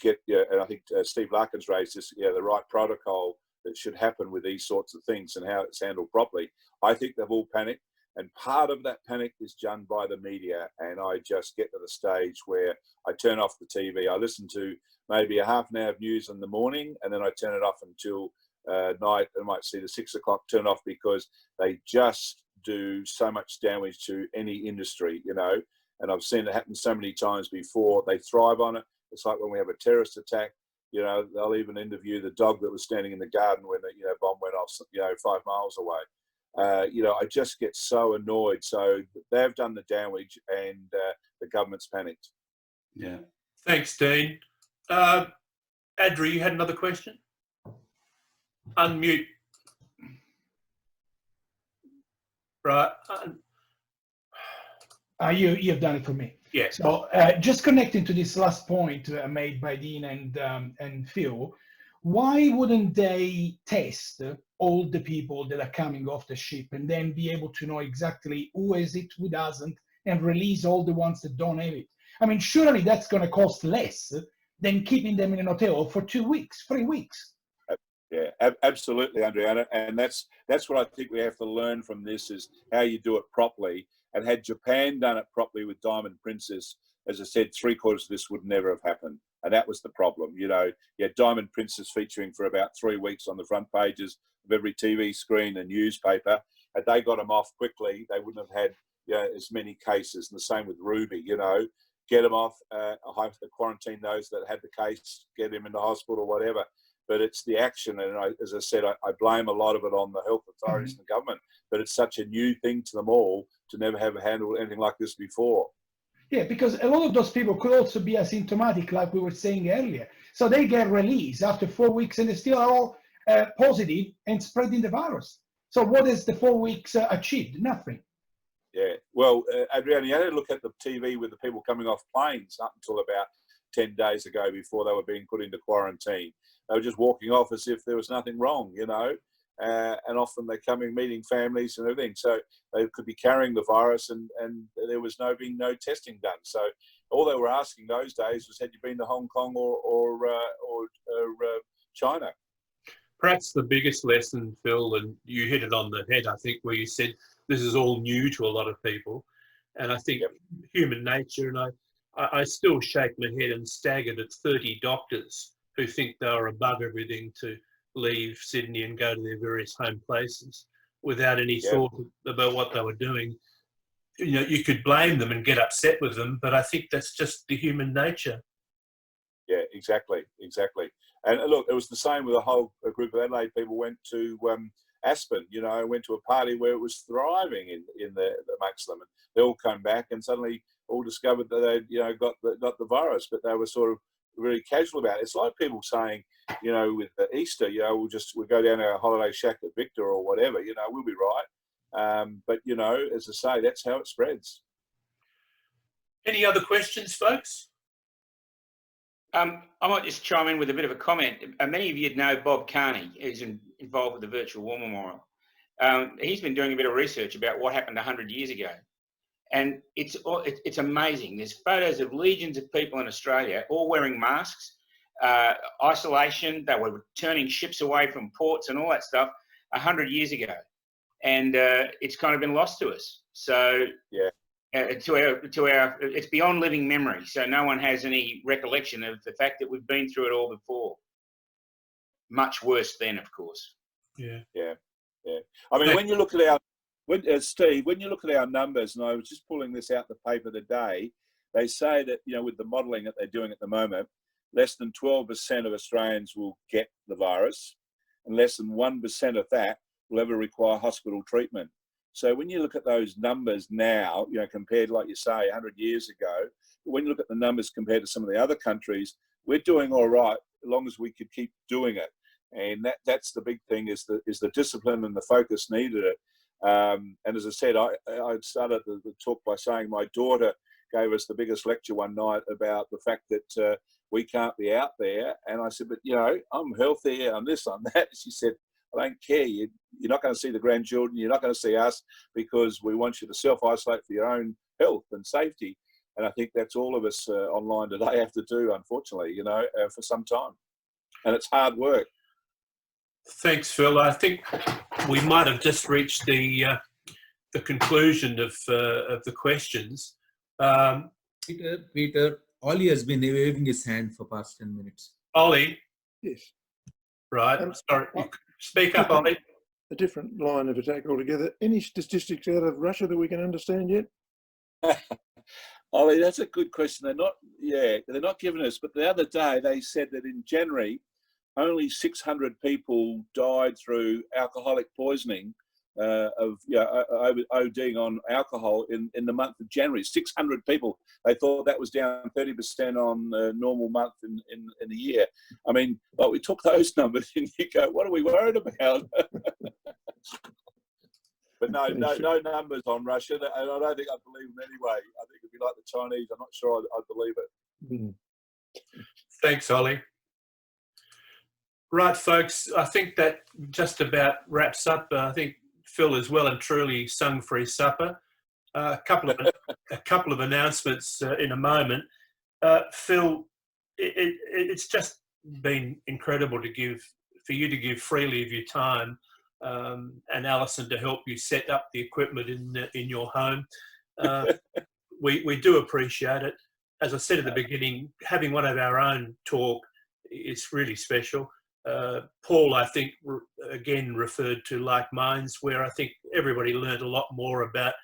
get, and I think Steve Larkin's raised this, the right protocol that should happen with these sorts of things and how it's handled properly. I think they've all panicked, and part of that panic is done by the media. And I just get to the stage where I turn off the TV. I listen to maybe a half an hour of news in the morning, and then I turn it off until night. I might see the 6 o'clock turn off, because they just do so much damage to any industry, and I've seen it happen so many times before. They thrive on it. It's like when we have a terrorist attack, they'll even interview the dog that was standing in the garden when the bomb went off, 5 miles away. I just get so annoyed. So they've done the damage, and the government's panicked. Yeah. Thanks, Dean. Adri, you had another question? Unmute. Right. You've done it for me. Yeah. So just connecting to this last point made by Dean and Phil, why wouldn't they test all the people that are coming off the ship and then be able to know exactly who has it, who doesn't, and release all the ones that don't have it? I mean, surely that's going to cost less than keeping them in an hotel for 2 weeks, 3 weeks. Yeah, absolutely, Andrea, and that's what I think we have to learn from this, is how you do it properly. And had Japan done it properly with Diamond Princess, as I said, 3/4 of this would never have happened, and that was the problem. You had Diamond Princess featuring for about 3 weeks on the front pages of every TV screen and newspaper. Had they got them off quickly, they wouldn't have had as many cases. And the same with Ruby. get them off, quarantine those that had the case, get them into hospital or whatever. But it's the action, and as I said, I blame a lot of it on the health authorities and the government, but it's such a new thing to them all to never have handled anything like this before. Yeah, because a lot of those people could also be asymptomatic, like we were saying earlier. So they get released after 4 weeks and they still are all positive and spreading the virus. So what has the 4 weeks achieved? Nothing. Yeah, well, Adriana, you had to look at the TV with the people coming off planes up until about 10 days ago before they were being put into quarantine. They were just walking off as if there was nothing wrong, you know, and often they're coming, meeting families and everything. So they could be carrying the virus and there was no testing done. So all they were asking those days was, had you been to Hong Kong or China? Perhaps the biggest lesson, Phil, and you hit it on the head, I think, where you said this is all new to a lot of people. And I think human nature, and I still shake my head and staggered at 30 doctors who think they're above everything to leave Sydney and go to their various home places without any thought about what they were doing. You know, you could blame them and get upset with them, but I think that's just the human nature. Yeah, exactly. And look, it was the same with a group of Adelaide people went to Aspen, you know, went to a party where it was thriving in the amongst them. And they all come back and suddenly all discovered that they'd, you know, got the virus, but they were sort of really casual about it. It's like people saying, you know, with Easter, you know, we'll go down to our holiday shack at Victor or whatever, you know, we'll be right. But, you know, as I say, that's how it spreads. Any other questions, folks? I might just chime in with a bit of a comment. Many of you know Bob Carney, who's involved with the Virtual War Memorial. He's been doing a bit of research about what happened 100 years ago. And it's amazing. There's photos of legions of people in Australia all wearing masks, isolation. They were turning ships away from ports and all that stuff 100 years ago. And it's kind of been lost to us. So yeah. It's beyond living memory, so no one has any recollection of the fact that we've been through it all before. Much worse then, of course. Yeah. I mean, when you look at Steve, when you look at our numbers, and I was just pulling this out the paper today, they say that, you know, with the modelling that they're doing at the moment, less than 12% of Australians will get the virus, and less than 1% of that will ever require hospital treatment. So when you look at those numbers now, you know, compared, like you say, 100 years ago, when you look at the numbers compared to some of the other countries, we're doing all right as long as we could keep doing it. And that's the big thing, is the discipline and the focus needed it. And as I said, I started the talk by saying my daughter gave us the biggest lecture one night about the fact that we can't be out there. And I said, but, you know, I'm healthy, I'm this, I'm that. She said, I don't care. You're not going to see the grandchildren. You're not going to see us, because we want you to self-isolate for your own health and safety. And I think that's all of us online today have to do, unfortunately, you know, for some time. And it's hard work. Thanks, Phil. I think we might have just reached the conclusion of the questions. Peter, Ollie has been waving his hand for past 10 minutes. Ollie? Yes. Right. Sorry. Speak up, Ollie. A different line of attack altogether. Any statistics out of Russia that we can understand yet? Ollie, that's a good question. They're not giving us, but the other day they said that in January, only 600 people died through alcoholic poisoning ODing on alcohol in the month of January. 600 people. They thought that was down 30% on a normal month in the year. I mean, well, we took those numbers and you go, what are we worried about? But no numbers on Russia, and I don't think I believe them anyway. I think it'd be like the Chinese. I'm not sure I'd believe it. Thanks, Ollie. Right, folks, I think that just about wraps up. I think Phil has well and truly sung for his supper. A couple of announcements in a moment. Phil, it's just been incredible for you to give freely of your time, and Alison to help you set up the equipment in your home. We do appreciate it. As I said at the beginning, having one of our own talk is really special. Paul, I think, again referred to Like Minds, where I think everybody learned a lot more about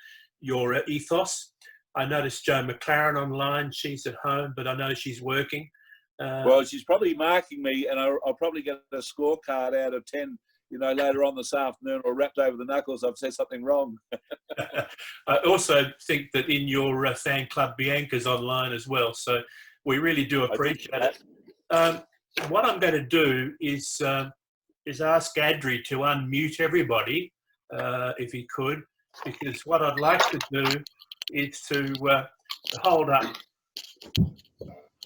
your ethos. I noticed Joe McLaren online. She's at home, but I know she's working. Well, she's probably marking me, and I'll probably get a scorecard out of 10, later on this afternoon, or wrapped over the knuckles. I've said something wrong. I also think that in your fan club, Bianca's online as well. So we really do appreciate it. What I'm going to do is ask Adri to unmute everybody, if he could, because what I'd like to do is to hold up.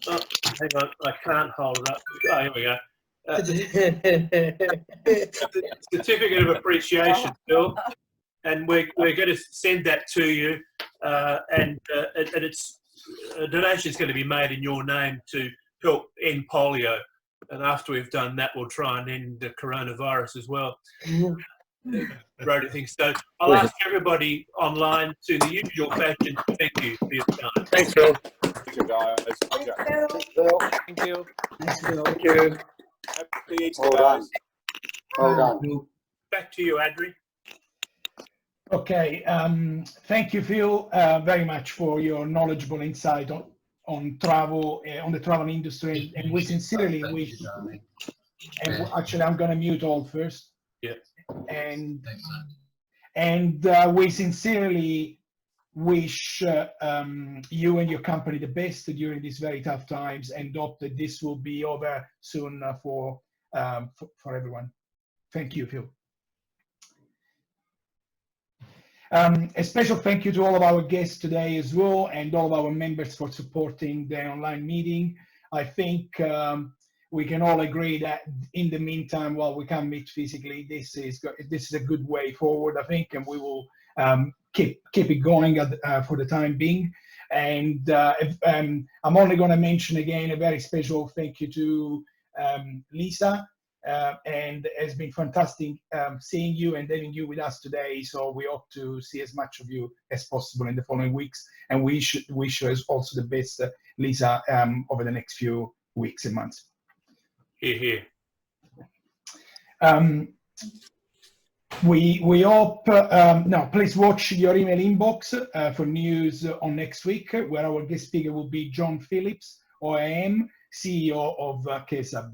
Oh, hang on, I can't hold it up. Oh, here we go. Certificate of appreciation, Phil, and we're going to send that to you, and it's a donation is going to be made in your name to help end polio. And after we've done that, we'll try and end the coronavirus as well. Road of things. So I'll ask everybody online to the usual fashion. Thank you for your time. Thanks, Phil. Thank you, guys. Thank you. Thank you. Happy Easter, guys. Well done. Back to you, Adri. Okay, thank you, Phil, very much for your knowledgeable insight on travel, on the travel industry, and we sincerely wish. And actually, I'm going to mute all first. Yeah. And we sincerely wish you and your company the best during these very tough times, and hope that this will be over soon for everyone. Thank you, Phil. A special thank you to all of our guests today as well, and all of our members for supporting the online meeting. I think we can all agree that in the meantime, while we can't meet physically, this is a good way forward, I think, and we will keep it going for the time being. And I'm only going to mention again a very special thank you to Lisa. And it's been fantastic seeing you and having you with us today. So we hope to see as much of you as possible in the following weeks. And we wish you also the best, Lisa, over the next few weeks and months. Here. We hope, now please watch your email inbox for news on next week, where our guest speaker will be John Phillips, OAM, CEO of KSAB.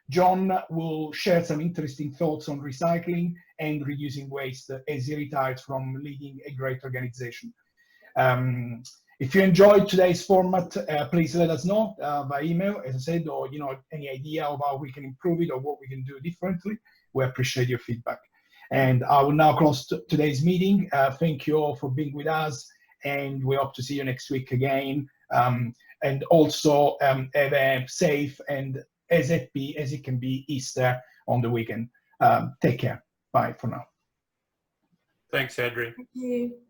John will share some interesting thoughts on recycling and reducing waste as he retires from leading a great organization. If you enjoyed today's format, please let us know by email, as I said, or any idea of how we can improve it or what we can do differently. We appreciate your feedback. And I will now close today's meeting. Thank you all for being with us, and we hope to see you next week again. And also have a safe and as it can be Easter on the weekend. Take care. Bye for now. Thanks, Adri. Thank you.